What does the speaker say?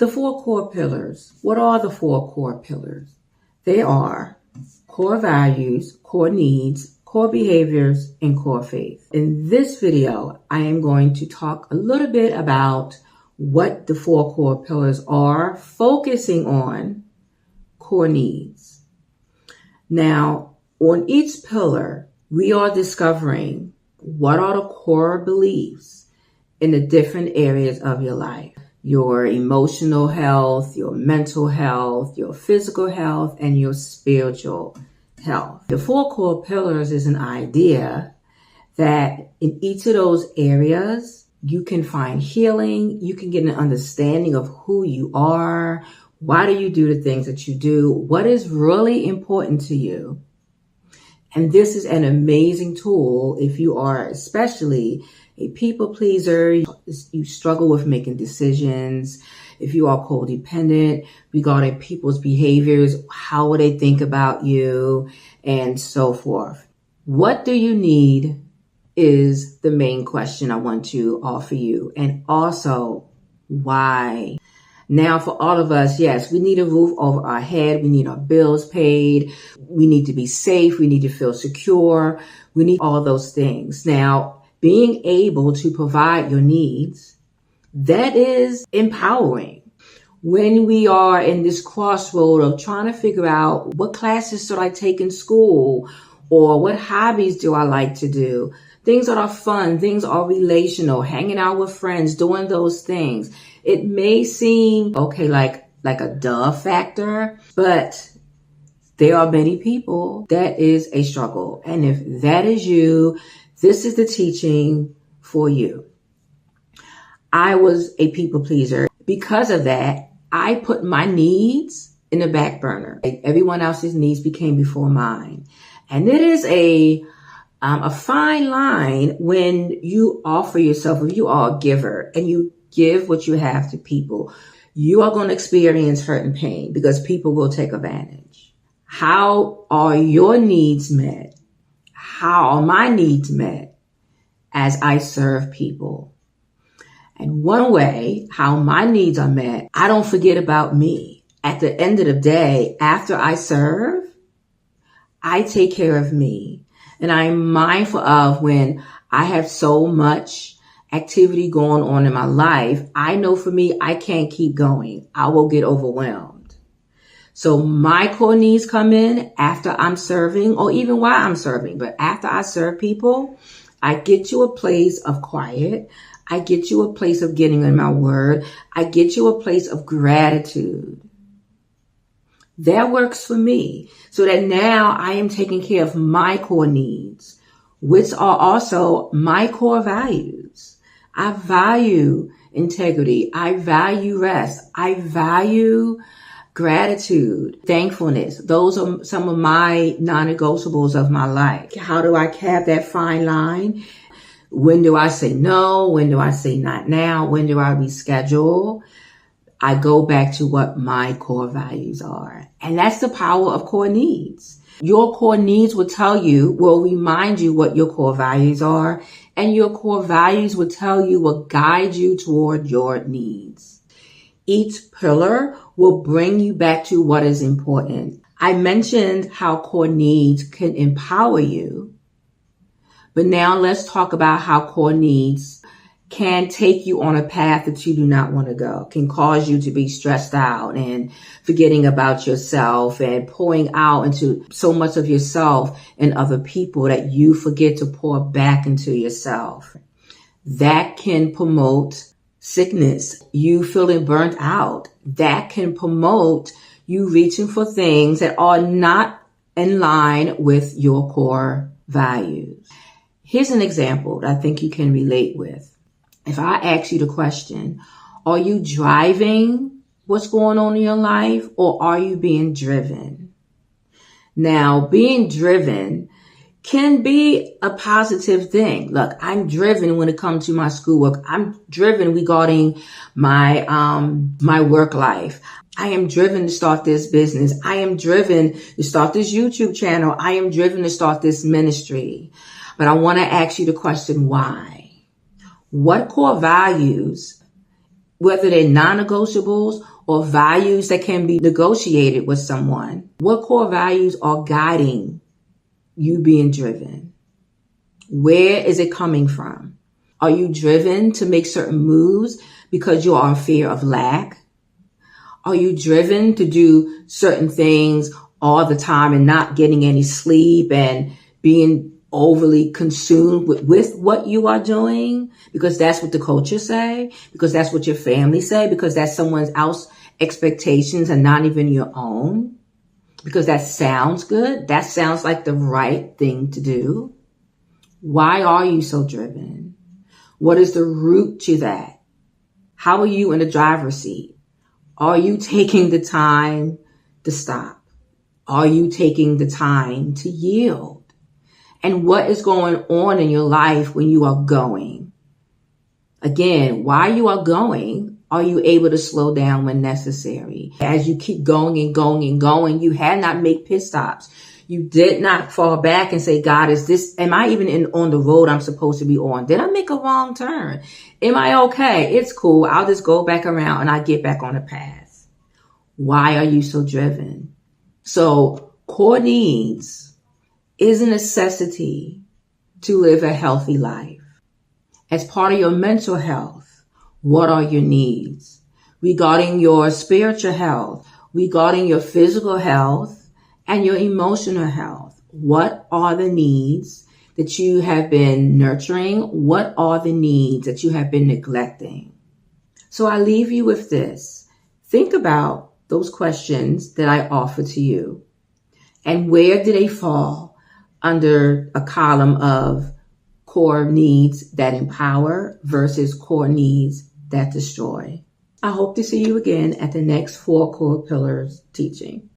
The four core pillars. What are the four core pillars? They are core values, core needs, core behaviors, and core faith. In this video, I am going to talk a little bit about what the four core pillars are, focusing on core needs. Now, on each pillar, we are discovering what are the core beliefs in the different areas of your life. Your emotional health, your mental health, your physical health, and your spiritual health. The four core pillars is an idea that in each of those areas, you can find healing, you can get an understanding of who you are, why do you do the things that you do, what is really important to you. And this is an amazing tool if you are especially a people pleaser, you struggle with making decisions. If you are co-dependent regarding people's behaviors, how will they think about you, and so forth. What do you need is the main question I want to offer you. And also, why? Now, for all of us, yes, we need a roof over our head. We need our bills paid. We need to be safe. We need to feel secure. We need all those things. Now, being able to provide your needs, that is empowering. When we are in this crossroad of trying to figure out what classes should I take in school, or what hobbies do I like to do, things that are fun, things are relational, hanging out with friends, doing those things. It may seem okay, like a duh factor, but there are many people that is a struggle. And if that is you, this is the teaching for you. I was a people pleaser. Because of that, I put my needs in the back burner. Everyone else's needs became before mine. And it is a fine line when you offer yourself, if you are a giver and you give what you have to people, you are going to experience hurt and pain because people will take advantage. How are your needs met? How are my needs met as I serve people? And one way how my needs are met, I don't forget about me. At the end of the day, after I serve, I take care of me. And I'm mindful of when I have so much activity going on in my life, I know for me, I can't keep going. I will get overwhelmed. So my core needs come in after I'm serving, or even while I'm serving. But after I serve people, I get to a place of quiet. I get to a place of getting in my word. I get to a place of gratitude. That works for me. So that now I am taking care of my core needs, which are also my core values. I value integrity. I value rest. I value gratitude, thankfulness. Those are some of my non-negotiables of my life. How do I have that fine line? When do I say no? When do I say not now? When do I reschedule? I go back to what my core values are. And that's the power of core needs. Your core needs will remind you what your core values are. And your core values will guide you toward your needs. Each pillar will bring you back to what is important. I mentioned how core needs can empower you. But now let's talk about how core needs can take you on a path that you do not want to go, can cause you to be stressed out and forgetting about yourself and pouring out into so much of yourself and other people that you forget to pour back into yourself. That can promote sickness, you feeling burnt out. That can promote you reaching for things that are not in line with your core values. Here's an example that I think you can relate with. If I ask you the question, are you driving what's going on in your life, or are you being driven? Now, being driven can be a positive thing. Look, I'm driven when it comes to my schoolwork. I'm driven regarding my work life. I am driven to start this business. I am driven to start this YouTube channel. I am driven to start this ministry. But I want to ask you the question, why? What core values, whether they're non-negotiables or values that can be negotiated with someone. What core values are guiding you being driven? Where is it coming from? Are you driven to make certain moves because you are in fear of lack? Are you driven to do certain things all the time and not getting any sleep and being overly consumed with what you are doing because that's what the culture say, because that's what your family say, because that's someone else's expectations and not even your own, because that sounds good, that sounds like the right thing to do? Why are you so driven? What is the root to that? How are you in the driver's seat? Are you taking the time to stop? Are you taking the time to yield? And what is going on in your life when you are going? Again, while you are going, are you able to slow down when necessary? As you keep going and going and going, you had not make pit stops. You did not fall back and say, God, am I even on the road I'm supposed to be on? Did I make a wrong turn? Am I okay? It's cool. I'll just go back around and I'll get back on the path. Why are you so driven? So core needs is a necessity to live a healthy life. As part of your mental health, what are your needs? Regarding your spiritual health, regarding your physical health, and your emotional health, what are the needs that you have been nurturing? What are the needs that you have been neglecting? So I leave you with this. Think about those questions that I offer to you. And where do they fall under a column of core needs that empower versus core needs that destroy? I hope to see you again at the next 4 core pillars teaching.